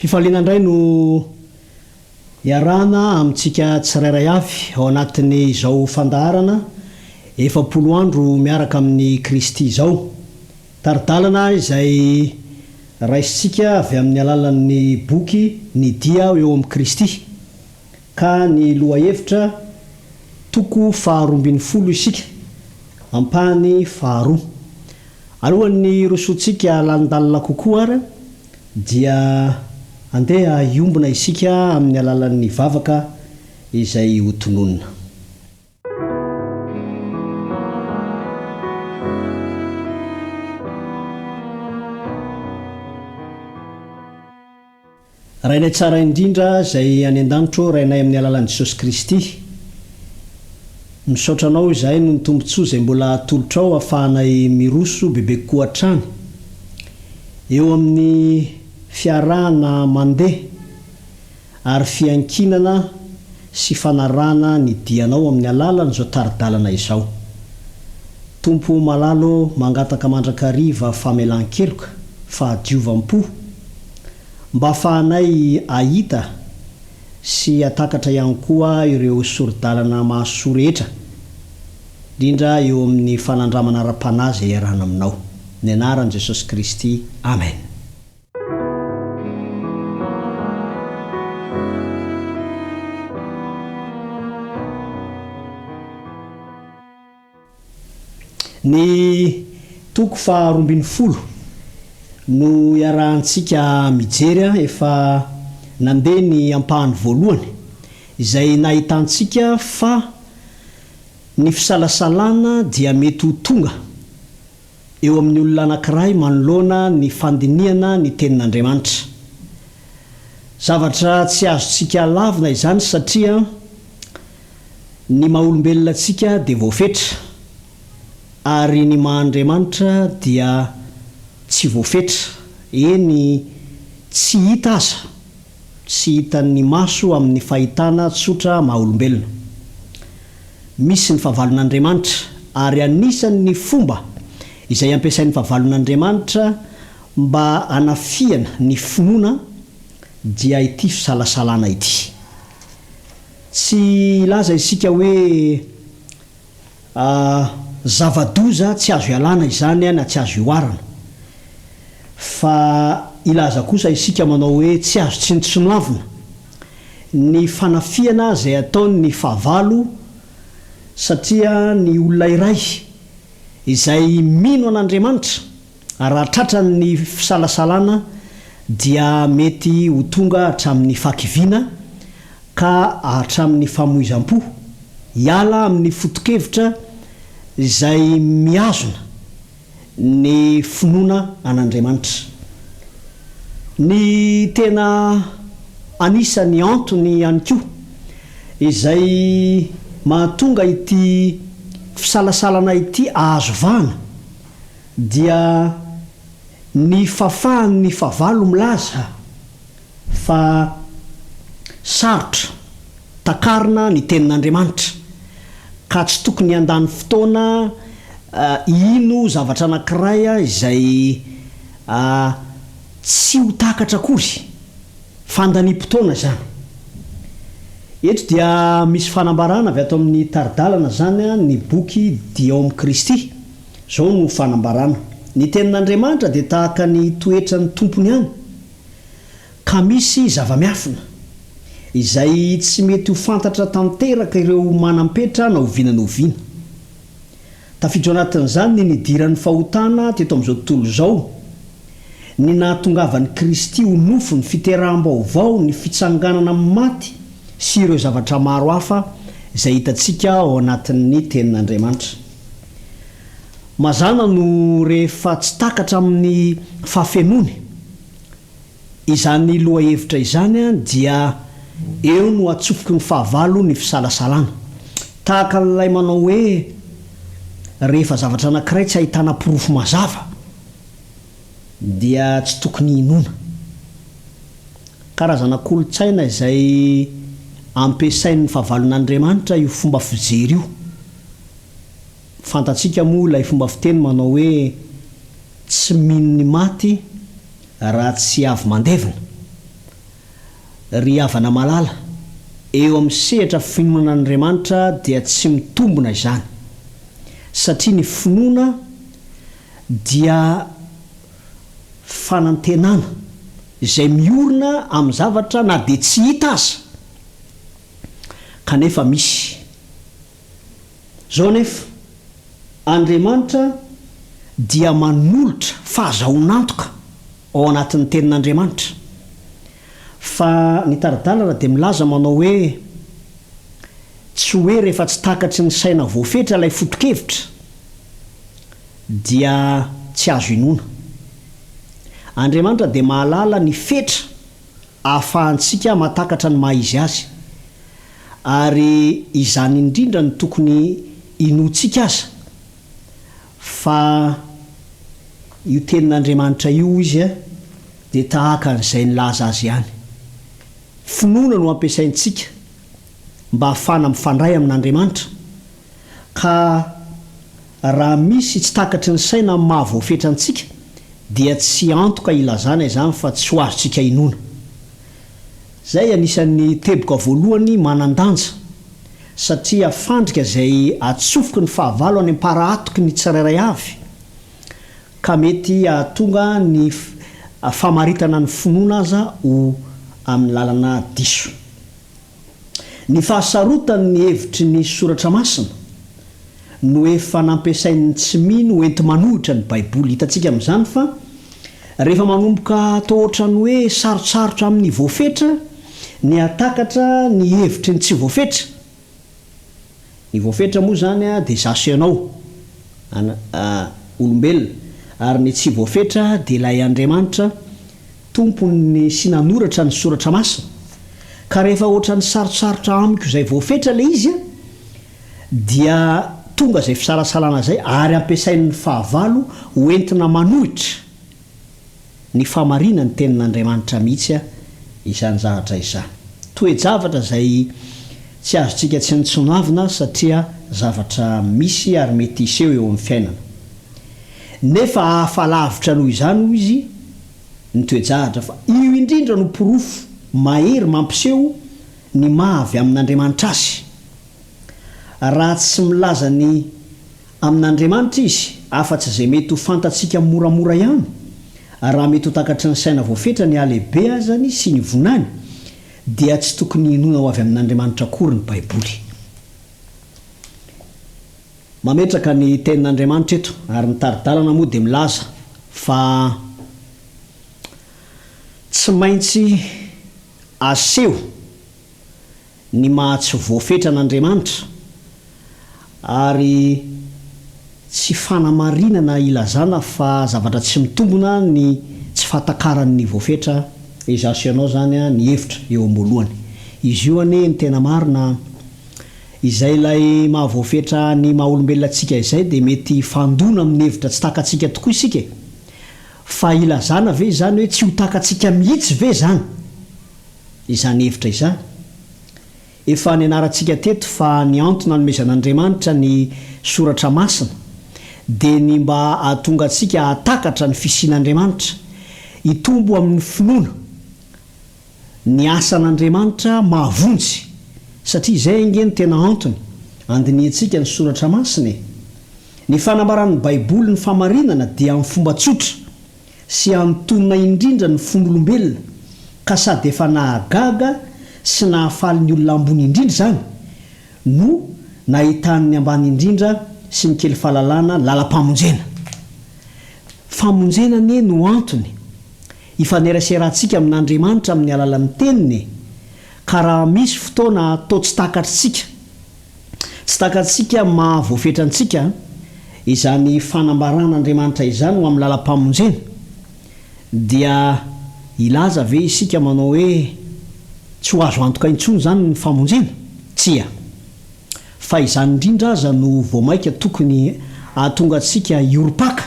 Fifaliana indray no iarana amintsika tsirairay avy ao anatin'ny izao fandaharana 7 andro miaraka amin'ny Kristy izao. Taridalana izay raisitsika avy amin'ny alalan'ny boky ny dia eo amin'ny Kristy. Ka ny lohahevitra toko 12 isika ampahany 2. Alohan'ny rosotsika landalina kokoa ara dia andeha iombona isika amin'ny alalan'ny vavaka izay hotononina. Rainay tsara indrindra izay any an-danitro, rainay amin'ny alalan'i Jesosy Kristy. Misaotranao izahay no ny tombontsoa izay mbola atolotrao ahafahanay miroso bebe kokoa hatrany eo amin'ny fiarahana mandeha ary fiankinana sy fanarahana ny dianao amin'ny alalan'izao taridalana izao. Tompo malalo mangataka mandrakariva famelan-keloka fahadiovam-po mba ahafahanay ahita sy atakatra ihany koa ireo sorodalana mahasoa rehetra indrindra eo amin'ny fanandramana ara-panahy izay iarahana aminao. Ny anaran'i Jesosy Kristy. Amen. Ny toko 12 no iarahantsika mijery efa nandeha ny ampahany voalohany izay nahitantsika fa ny fisalasalana dia mety ho tonga eo amin'ny olona anankiray manoloana ny fandiniana ny tenin'Andriamanitra. Zavatra tsy azontsika lavina izany satria ny maha-olombelona antsika dia voafetra ary ny maha-Andriamanitra dia tsy voafetra. Eny tsy hita aza, tsy hitan'ny maso amin'ny fahitana tsotra maha-olombelona. Misy ny fahavalon'Andriamanitra ary anisan'ny fomba izay ampiasain'ny fahavalon'Andriamanitra mba hanafiana ny finoana dia ity fisalasalana ity. Tsy ilaza isika hoe zava-doza tsy azo ialana izany na tsy azo ioarana, fa ilaza kosa isika manao hoe tsy azo tsintsinoavina ny fanafiana izay ataon'ny fahavalo, satria ny olona iray izay mino an'Andriamanitra raha tratran'ny fisalasalana dia mety ho tonga hatramin'ny fakiviana ka hatramin'ny famoizam-po, hiala amin'ny foto-kevitra izay miazona ny finoana an'Andriamanitra. Ny tena anisany antony ihany koa izay mahatonga ity fisalasalana ity ahazovana dia ny fahafahan'ny fahavalo milaza fa sarotra takarina ny tenin'Andriamanitra ka tsy tokony handany fotoana ino zavatra anankiray izay tsy ho takatra akory, fandaniam-potoana zany. Eto dia misy fanambarana avy ato amin'ny taridalana zany ny boky dia ao amin'ny Kristy. Zao no fanambarana. Ny tenin'Andriamanitra dia tahaka ny toetra ny tompony ihany, ka misy zava-miafina izay tsy mety ho fantatra tanteraka ireo manampetra na oviana na oviana. Tafiditra anatin'izany ny nidiran'ny fahotana teto amin'izao tontolo izao, ny nahatongavan'i Kristy ho nofo ny fiteraham-baovao, ny fitsanganana amin'ny maty sy ireo zavatra maro hafa izay hitantsika ao anatin'ny tenin'Andriamanitra. Mazana no rehefa tsy takatra amin'ny fahafenony izany lohahevitra izany dia eo no atsofoky ny fahavalo ny fisalasalana. Tahaka n'ilay manao hoe rehefa zavatra anankiray tsy ahitana porofo mazava dia tsy tokony hinoana. Karazana kolotsaina izay ampiasain'ny fahavalon'Andriamanitra io fomba fijery io. Fantatsika moa ilay fomba fiteny manao hoe tsy mino ny maty raha tsy avy mandevina. ry havana malala eo amin'ny sehatra finoana Andriamanitra dia tsy mitombona izany satria ny finoana dia fanantenana izay miorina amin'ny zavatra na dia tsy hita aza kanefa misy zao nefa Andriamanitra dia manolotra fahazaonantoka ao anatin'ny tenin'Andriamanitra fa ny taradalana dia milaza manao hoe tsy hoe rehefa tsy takatry ny saina voafetra ilay foto-kevitra dia tsy azo inoana. Andriamanitra dia mahalala ny fetra ahafahantsika mahatakatra ny maha izy azy ary izany indrindra ny tokony inoantsika aza fa io tenin'Andriamanitra io izy dia tahaka an'izay nilaza azy ihany. Finoana no ampiasaintsika mba hahafana mifandray amin'Andriamanitra ka raha misy tsy takatry ny saina amin'ny mahavoafetra antsika dia tsy antoka ilazana izany fa tsy ho azontsika inoana. Zay anisan'ny teboka voalohany manan-danja satria fandrika izay atsofoky ny fahavalo any am-paraatoky ny tsirairay avy ka mety ahatonga ny famaritana ny finoana aza ho amin'ny lalana diso. Ny fahasarotan'ny hevitry ny soratra masina no efa nampiasain'ny tsy mino enti-manohitra ny Baiboly. Hitantsika amin'izany fa rehefa manomboka atao ohatrany hoe sarotsarotra amin'ny voafetra ny atakatra ny hevitry ny tsy voafetra. Ny voafetra moa zany dia zaso ianao olombelona ary ny tsy voafetra dia ilay Andriamanitra tompony sy nanoratra ny soratra masina ka rehefa ohatrany sarotsarotra amiko izay voafetra ilay izy dia tonga izay fisalasalana zay ary ampiasain'ny fahavalo hoentina manohitra ny famarina ny tenin'Andriamanitra mihitsy izany zavatra izany. Toe-javatra izay tsy azontsika tsy nitsonavina satria zavatra misy ary mety iseho eo amin'ny fiainana. Nefa hafalavitra noho izany ho izy ny toe-javatra fa io indrindra no porofo mahery mampiseho ny mahavy amin'Andriamanitra azy. Raha tsy milaza ny amin'Andriamanitra izy afa-tsy izay mety ho fantatsika moramora ihany, raha mety ho takatry ny saina voafetra ny alehibe azany sy ny vonany dia tsy tokony inoana ho avy amin'Andriamanitra akory ny Baiboly. Mametraka ny tenin'Andriamanitra eto ary ny taridalana moa dia milaza fa tsy maintsy aseho ny mahatsy voafetra n'Andriamanitra ary tsy fanamarinana ilazana fa zavatra tsy mitombona ny tsy fahatakarany voafetra izaso ianao zany ny hevitra eo am-boalohany. Izy io anie ny tena marina izay ilay mahavoafetra ny maha-olombelona antsika izay dia mety fandona amin'ny hevitra tsy takantsika tokoa isika fa ilazana ve izany hoe tsy ho takantsika mihitsy ve zany izany hevitra izany. Efa ny anarantsika teto fa ny antony nomezan'Andriamanitra ny soratra masina dia ny mba ahatonga antsika hatakatra ny fisian'Andriamanitra hitombo amin'ny finoana ny asan'Andriamanitra mahavonjy satria izay ingeny tena antony andiniantsika ny soratra masina. Ny fanambaran'ny Baiboly ny famarinana dia amin'ny fomba tsotra sy antonona indrindra ny fon'olombelona ka sady efa nahagaga sy nahafaly ny olona ambony indrindra zany no nahitan'ny ambany indrindra sy ny kely fahalalana lalam-pamonjena. Famonjena ne no antony ifaneraserantsika amin'Andriamanitra amin'ny alalan'ny teniny ka raha misy fotoana atao tsy takatritsika mahavoafetrantsika izany fanambaran'Andriamanitra izany ho amin'ny lalam-pamonjena dia ilaza ve isika manao hoe tsy ho azo antoka intsony zany ny famonjena? Tsia, fa izany indrindra aza no voamaika tokony ahatonga antsika ioropaka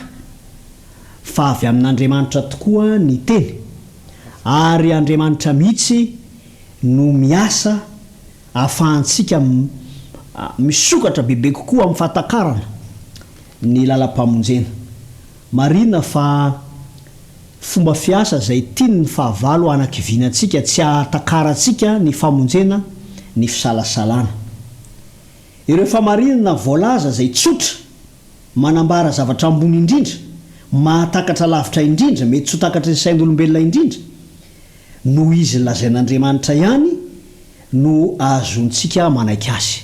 fa avy amin'Andriamanitra tokoa ny teny ary Andriamanitra mihitsy no miasa ahafahantsika misokatra bebe kokoa amin'ny fahatakarana ny lalam-pamonjena. Marina fa fomba fiasa zay tiany ny fahavalo anakivianantsika tsy ahatakaratsika ny famonjena ny fisalasalana. Ireo famarinana voalaza zay tsotra manambara zavatra ambony indrindra, mahatakatra lavitra indrindra, mety tsy takatra ny sain'olombelona indrindra, no izy lazain'Andriamanitra ihany no ahazontsika manaiky azy.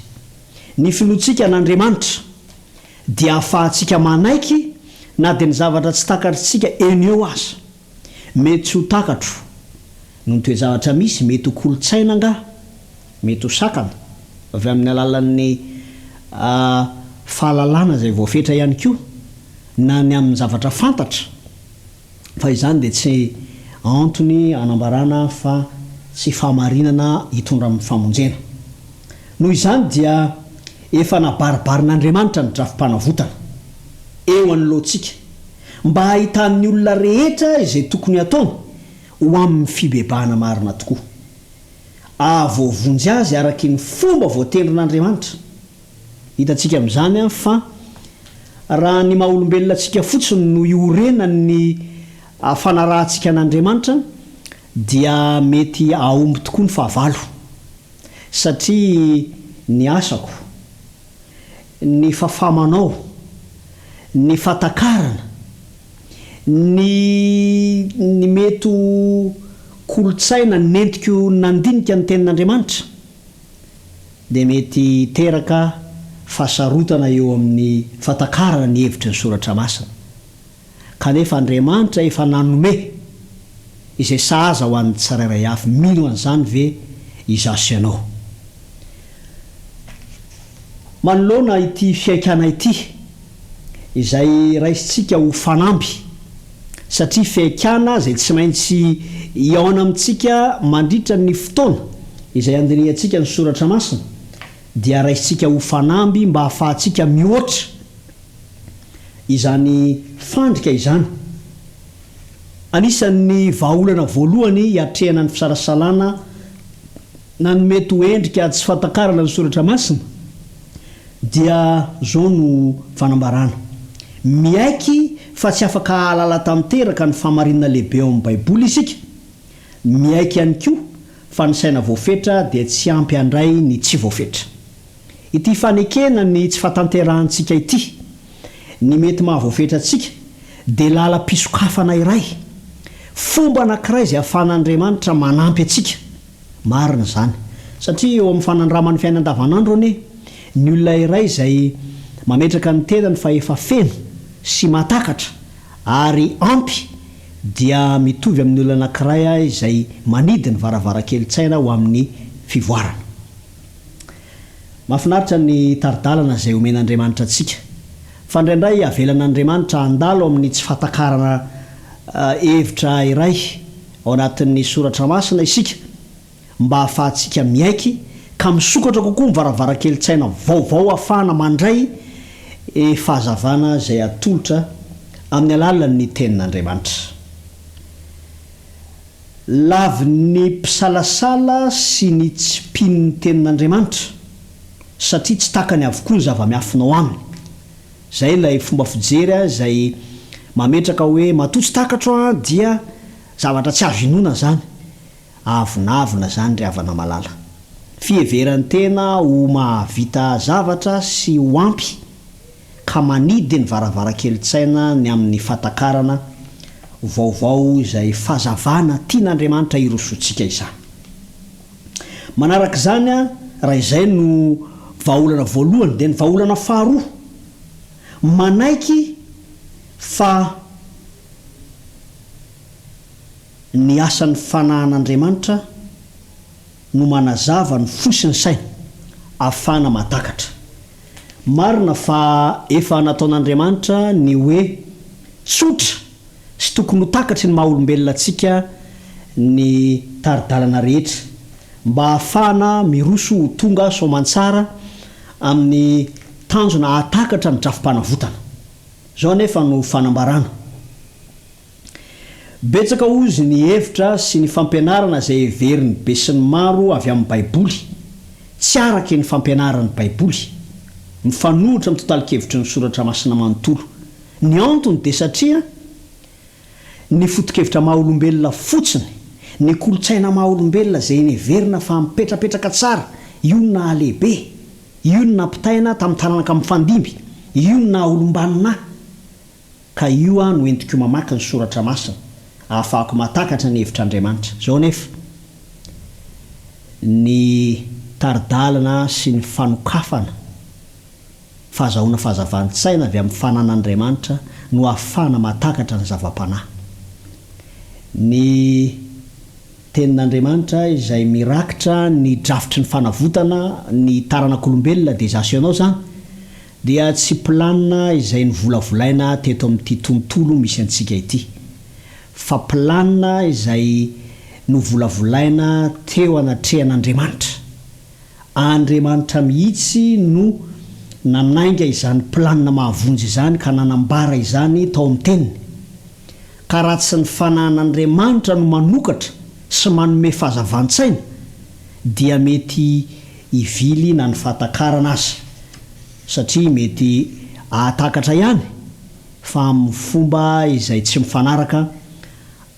Ny filotsika n'Andriamanitra dia ahafahantsika manaiky na dia ny zavatra tsy takatritsika eny eo aza. Mety tsy ho takatro no toe-javatra misy, mety ho kolotsaina nga, mety ho sakana avy amin'ny alalan'ny fahalalana zay voafetra ihany koa na ny amin'ny zavatra fantatra, fa izany dia tsy antony anambarana fa tsy fahamarinana hitondra amin'ny famonjena. Noho izany dia efa nabaribarin'Andriamanitra ny drafim-panavotana eo anoloantsika mba hahitan'ny olona rehetra izay tokony ataony ho amin'ny fibebahana marina tokoa. Ahavoavonjy azy araky ny fomba voatendrin'Andriamanitra. Hitantsika amin'izany fa raha ny maha-olombelona antsika fotsiny no iorena ny fanarahantsika n'Andriamanitra dia mety ahomby tokoa ny fahavalo, satria ny asako, ny fahafamanao, ny fatakarana, ny mety kolotsaina nentiko nandinika ny tenin'Andriamanitra dia mety teraka fahasarotana eo amin'ny fatakarana ny hevitry ny soratra masina. Kanefa Andriamanitra efa nanome izay sahaza ho an'ny tsirairay avy. Mino an'izany ve izasy ianao? Manoloana ity fiaikana ity izay raisitsika ho fanamby, satria fiaikana zay tsy maintsy iaona amintsika mandritra ny fotoana izay andiniantsika ny soratra masina dia raisitsika ho fanamby mba hahafahantsika mihoatra izany fandrika izany. Anisan'ny vahaolana voalohany hiatrehana ny fisalasalana na ny mety ho endrika tsy fatakarana ny soratra masina dia zao no fanambarana: miaiky fa tsy afaka ahalala tanteraka ny fahamarinana lehibe ao amin'ny Baiboly isika. Miaiky ihany koa fa ny saina voafetra dia tsy ampy handray ny tsy voafetra. Ity fanekena ny tsy fatanterahantsika ity, ny mety mahavoafetra antsika dia lalam-pisokafana iray, fomba anankiray izay ahafahan'Andriamanitra manampy antsika. Marina izany, satria eo amin'ny fanandraman'ny fiainana andavanandro anie ny olona iray izay mametraka ny tenany fa efa feno sy matakatra ary ampy dia mitovy amin'ny olona anankiray izay manidy ny varavarankely-tsaina ho amin'ny fivoarana. Mahafinaritra ny taridalana izay omen'Andriamanitra antsika, fa indraindray avelan'Andriamanitra handalo amin'ny tsy fatakarana hevitra iray ao anatin'ny soratra masina isika mba hahafahantsika miaiky ka misokatra kokoa ny varavarankely-tsaina vaovao ahafahana mandray fahazavana izay atolotra amin'ny alalan'ny tenin'Andriamanitra. Lavin'ny mpisalasala sy ny tsy mpino ny tenin'Andriamanitra, satria tsy takany avokoa ny zava-miafinao aminy. Zay ilay fomba fijery izay mametraka hoe matotsy takatro dia zavatra tsy azo inona zany, avonavona zany ry havana malala. Fiheveran'ny tena ho mahavita zavatra sy ho ampy ka manidy ny varavarankely-tsaina ny amin'ny fatakarana vaovao izay fahazavana tian'Andriamanitra irosontsika izany. Manaraka izany raha izay no vahaolana voalohany, dia ny vahaolana faharoa manaiky fa ny asan'ny fanahan'Andriamanitra no manazava ny fosiny saina ahafahana matakatra. Marina fa efa nataon'Andriamanitra ny hoe tsotra sy tokony ho takatry ny maha-olombelona antsika ny taridalana rehetra mba ahafahana miroso ho tonga soamantsara amin'ny tanjona ahatakatra ny drafim-panavotana. Zao anefa no fanambarana. Betsaka ozy ny hevitra sy ny fampianarana izay heveriny be sy ny maro avy amin'ny Baiboly tsy araky ny fampianaran'ny Baiboly, mifanohitra amin'ny totalikevitry ny soratra masina manontolo. Ny antony dia satria ny fotokevitra mahaolombelona fotsiny ny kolotsaina mahaolombelona zay nyverina fa mipetrapetraka tsara io na alehibe io na mpitaina tamin'ny taranaka mifandimby io na olombanina ka io a no entiko mamaky ny soratra masina ahafahako matakatra ny hevitr'Andriamanitra zao nefa ny taridalana sy ny fanokafana fahazahoana fahazavantsaina avy amin'ny fanan'Andriamanitra no ahafahana matakatra ny zava-panahy ny tenin'Andriamanitra izay mirakitra ny drafitry ny fanavotana ny taranak'olombelona dia zasy ianao zany dia tsy planina izay nyvolavolaina teto amin'ity tontolo misy antsika ity fa planina izay no volavolaina teo anatrehan'Andriamanitra Andriamanitra mihitsy no nanainga izany planina mahavonjy izany ka nanambara izany tao amin'ny teniny ka raha tsy ny fanan'Andriamanitra no manokatra sy manome fahazavantsaina dia mety ivily na ny fahatakarana azy satria mety ahatakatra ihany fa amin'ny fomba izay tsy mifanaraka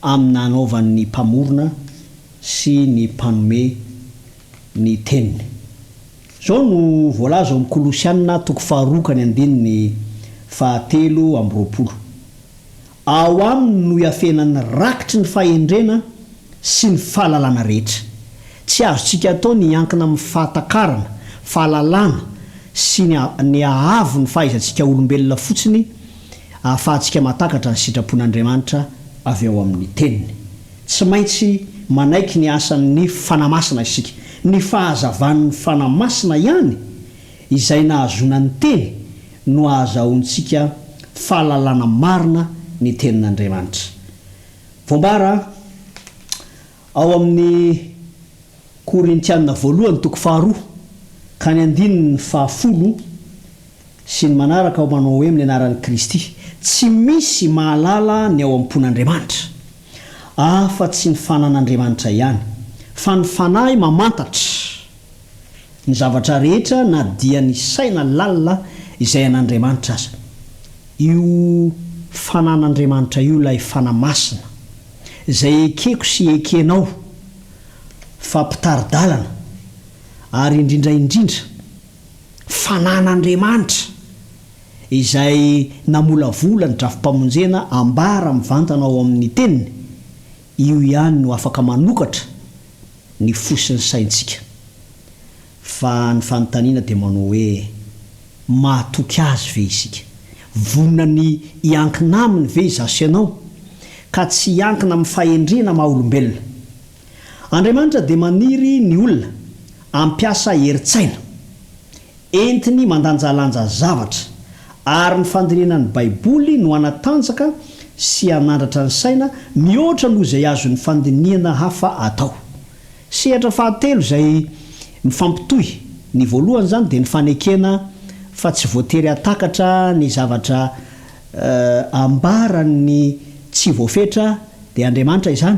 amin'ny nanaovan'ny mpamorona sy ny mpanome ny teniny zao no voalaza amin'ny Kolosianina toko 4:7 ao aminy no iafenan'ny rakitry ny fahendrena sy ny fahalalana rehetra tsy azontsika atao ny iankina amin'ny fahatakarana fahalalana sy ny ahavo ny fahaizantsika olombelona fotsiny ahafahantsika matakatra ny sitrapon'Andriamanitra avy ao amin'ny teniny tsy maintsy manaiky ny asan'ny fanamasina isika ny fahazavan'ny fanamasina ihany izay nahazona ny teny no ahazahoantsika fahalalana marina ny tenin'Andriamanitra voambara ao amin'ny Korintianina 1:2 ka ny 9:10 sy ny manaraka ao manao hoe amin'ny anaran'i Kristy tsy misy mahalala ny ao am-pon'Andriamanitra afa tsy ny fanan'Andriamanitra ihany fa ny fanahy mamantatra ny zavatra rehetra na dia ny saina lalina izay an'Andriamanitra aza io fanan'Andriamanitra io ilay fanamasina izay ekeko sy ekenao fa mpitaridalana ary indrindraindrindra fanan'Andriamanitra izay namolavola ny drafimpamonjena ambara mivantana ao amin'ny teniny io ihany no afaka manokatra ny fosiny saintsika fa ny fanontaniana dia manao hoe mahatoky azy ve isika vonina ny iankina aminy ve zasy ianao ka tsy iankina amin'ny fahendrena mahaolombelona Andriamanitra dia maniry ny olona ampiasa heritsaina entiny mandanjalanja zavatra ary ny fandinenan'ny Baiboly no anatanjaka sy anandratra ny saina mihoatra noho izay azo ny fandiniana hafa atao sehatra fahatelo izay mifampitohy ny voalohany zany dia ny fanekena fa tsy voatery atakatra ny zavatra ambarany tsy voafetra dia Andriamanitra izany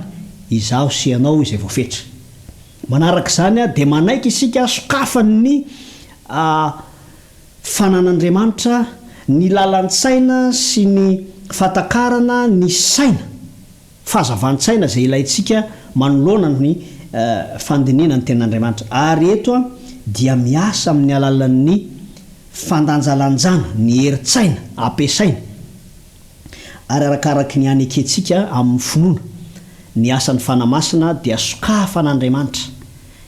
izaho sy ianao izay voafetra manaraka izany a dia manaiky isika sokafany fanan'Andriamanitra ny lalan-tsaina sy ny fatakarana ny saina fahazavantsaina izay ilayntsika manoloana ny fandinina ny tenin'Andriamanitra ary eto a dia miasa amin'ny alalan'ny fandanjalanjana ny heritsaina ampiasaina ary arakaraky ny any eketsika amin'ny finoana ny asan'ny fanamasina dia sokafan'Andriamanitra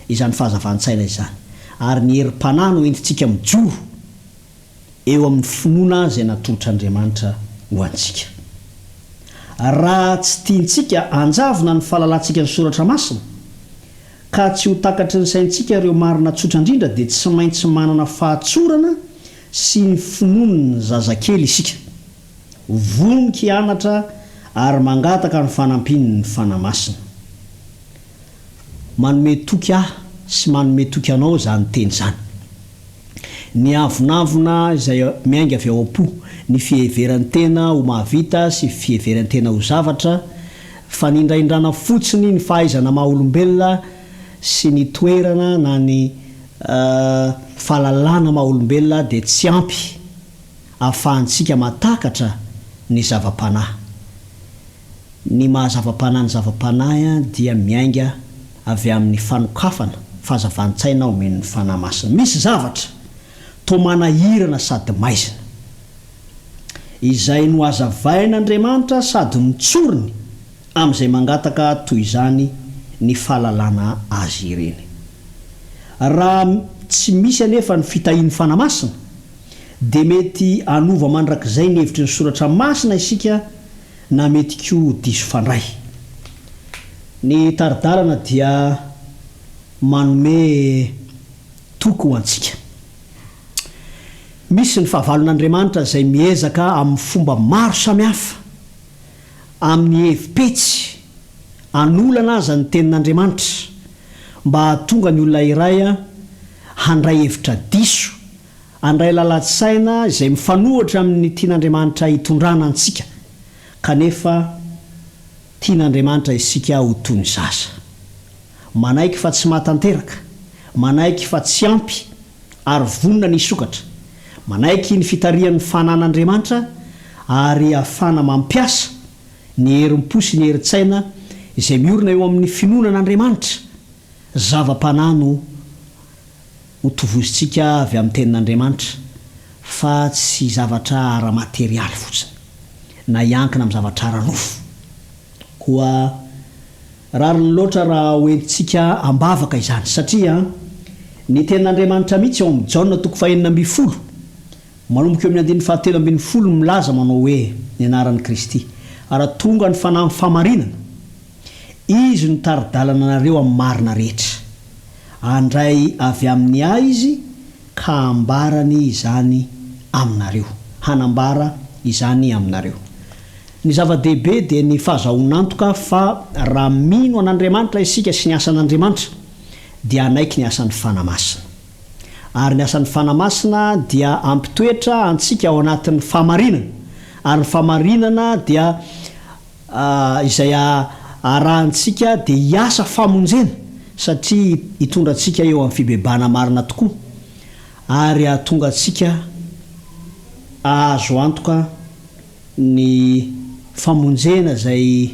izany fahazavantsaina izany ary ny herim-panahy no entintsika mijoro eo amin'ny finoana izay natolotr'Andriamanitra ho antsika raha tsy tiantsika anjavona ny fahalalantsika ny soratra masina ka tsy ho takatry ny saintsika ireo marina tsotra indrindra dia tsy maintsy manana fahatsorana sy ny finoany ny zazakely isika vonika hianatra ary mangataka ny fanampiny ny fanamasina manome toky aho sy manome toky anao zany teny zany ny avonavona izay miainga avy ao am-po ny fiheveran'ny tena ho mahavita sy fiheveran'ny tena ho zavatra fa ny indraindrana fotsiny ny fahaizana mahaolombelona sy ny toerana na ny fahalalana mahaolombelona dia tsy ampy ahafahantsika matakatra ny zava-panahy ny mahazava-panahy ny zava-panahy dia miainga avy amin'ny fanokafana fahazavantsaina omen'ny fanahy masina. Misy zavatra to manahirana sady maizina izay no azavain'Andriamanitra sady mitsoriny amin'izay mangataka toy izany ny fahalalana azy ireny. Raha tsy misy anefa ny fitahian'ny fanahy masina dia mety anova mandrakizay ny hevitry ny soratra masina isika na mety koa diso fandray. Ny taridalana dia manome toky ho antsika. Misy ny fahavalon'Andriamanitra izay miezaka amin'ny fomba maro samihafa amin'ny hevim-petsy anolana aza ny tenin'Andriamanitra mba hahatonga ny olona iray handray hevitra diso, handray lalatsaina izay mifanohitra amin'ny tian'Andriamanitra hitondrana antsika, kanefa tian'Andriamanitra isika ho toy ny zaza, manaiky fa tsy mahatanteraka, manaiky fa tsy ampy ary vonona ny sokatra, manaiky ny fitarian'ny fanan'Andriamanitra ary ahafana mampiasa ny herim-po sy ny herin-tsaina izay miorina eo amin'ny finoanan'Andriamanitra. Zava-panahy no hotovozitsika avy amin'ny tenin'Andriamanitra fa tsy zavatra ara-materialy fotsiny na iankina amin'ny zavatra ara-nofo. Koa rariny loatra raha hoentintsika ambavaka izany satria ny tenin'Andriamanitra mihitsy ao amin'ny Jaona 4:10 manomboka eo amin'ny 7:10 milaza manao hoe ny anaran'i Kristy ara tonga ny fanahy amin'ny famarinana izy no taridalana anareo amin'ny marina rehetra, andray avy amin'ny izy ka ambarany izany aminareo, hanambara izany aminareo. Ny zava-dehibe dia ny fahazahoanantoka fa raha mino an'Andriamanitra isika sy ny asan'Andriamanitra dia anaiky ny asan'ny fanahy masina, ary ny asan'ny fanahy masina dia ampitoetra antsika ao anatin'ny famarinana, ary ny famarinana dia izay arahantsika dia hiasa famonjena satria hitondra antsika eo amin'ny fibebana marina tokoa ary ahatonga antsika azo antoka ny famonjena izay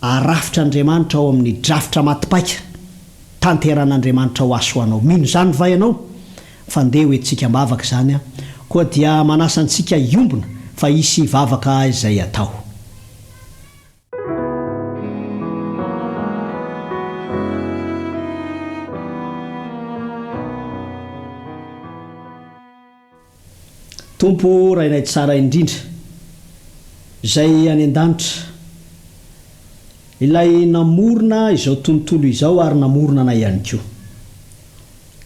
arafitr'Andriamanitra ao amin'ny drafitra matipaika tanteran'Andriamanitra ho asoanao. Mino zany vai ianao fandeha hoentsika mbavaka izany koa dia manasantsika iombona fa hisy vavaka izay atao. Tompo rainay tsara indrindra izay any an-danitra, ilay namorona izao tontolo izao ary namorona anay ihany koa,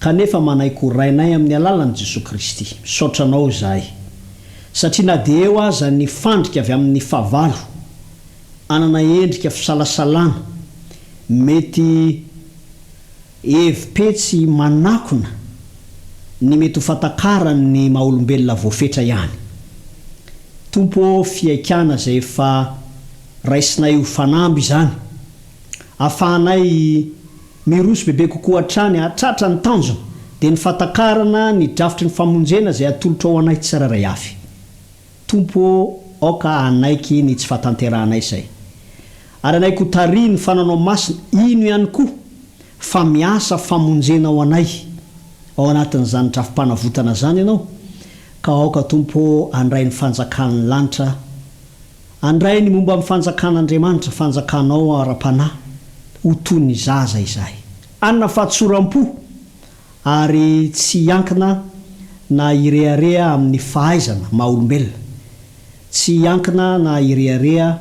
kanefa manaiky ho rainay amin'ny alalan'i Jesosy Kristy. Misaotra anao izahay satria na dia eo aza ny fandrika avy amin'ny fahavalo anana endrika fisalasalana mety hevim-petsy manakona ny mety ho fatakarany ny maha-olombelona voafetra ihany. Tompo fiaikana izay efa raisinay ho fanamby izany, ahafahanay miroso bebe kokoa hatrany hatratra ny tanjona dia ny fatakarana ny drafitry ny famonjena izay atolotra ao anay tsiraray avy. Tompo aoka anaiky ny tsy fahatanterahanay izay, ary anaiky ho tarihy ny fananao masina ino ihany koa fa miasa famonjena ao anay ao anatin'izany drafim-panavotana zany ianao, ka aoka Tompo andray ny fanjakan'ny lanitra, andray ny momba amin'ny fanjakan'Andriamanitra, fanjakanao ara-panahy ho toy ny zaza izahay, anna fahatsoram-po ary tsy iankina na irearea amin'ny fahaizana maha-olombelona, tsy iankina na irearea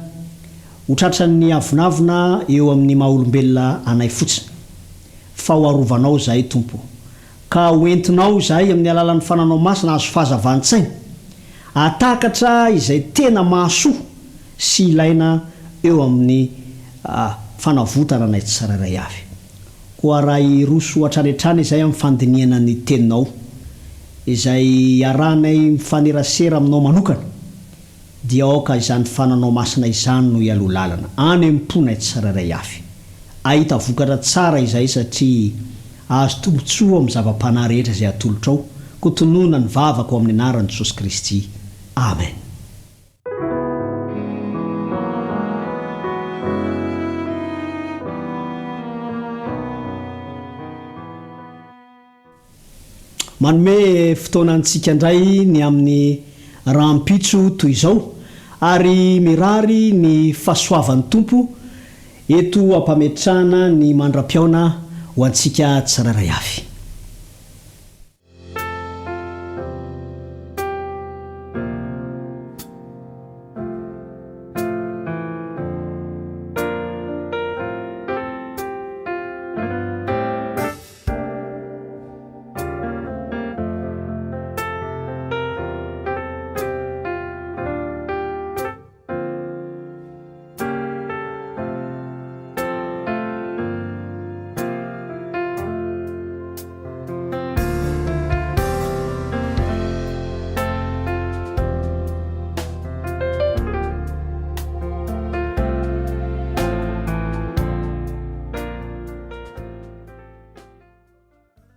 ho tratran'ny avonavona eo amin'ny maha-olombelona anay fotsiny, fa ho arovanao izahay Tompo, ka hoentinao izahay amin'ny alalan'ny fananao masina azo fahazavantsaina atakatra izay tena mahasoa sy ilaina eo amin'ny fanavotana anay tsiraray avy. Koa raha iroso hatranetrany izay amin'ny fandiniana ny teninao izay arahanay mifanerasera aminao manokana, dia aoka izany fananao masina izany no ialoha lalana any am-ponay tsiraray avy. Ahita vokatra tsara izay satria azo tombotsoa amin'ny zava-panahy rehetra izay atolotra ao, kotonoana ny vavaka ao amin'ny anaran'i Jesosy Kristy. Amen. manome fotoanantsika indray ny amin'ny rahampitso toy izao ary mirary ny fahasoavan'ny tompo eto ampametrahana ny mandra-piaona ho antsika tsiraray avy.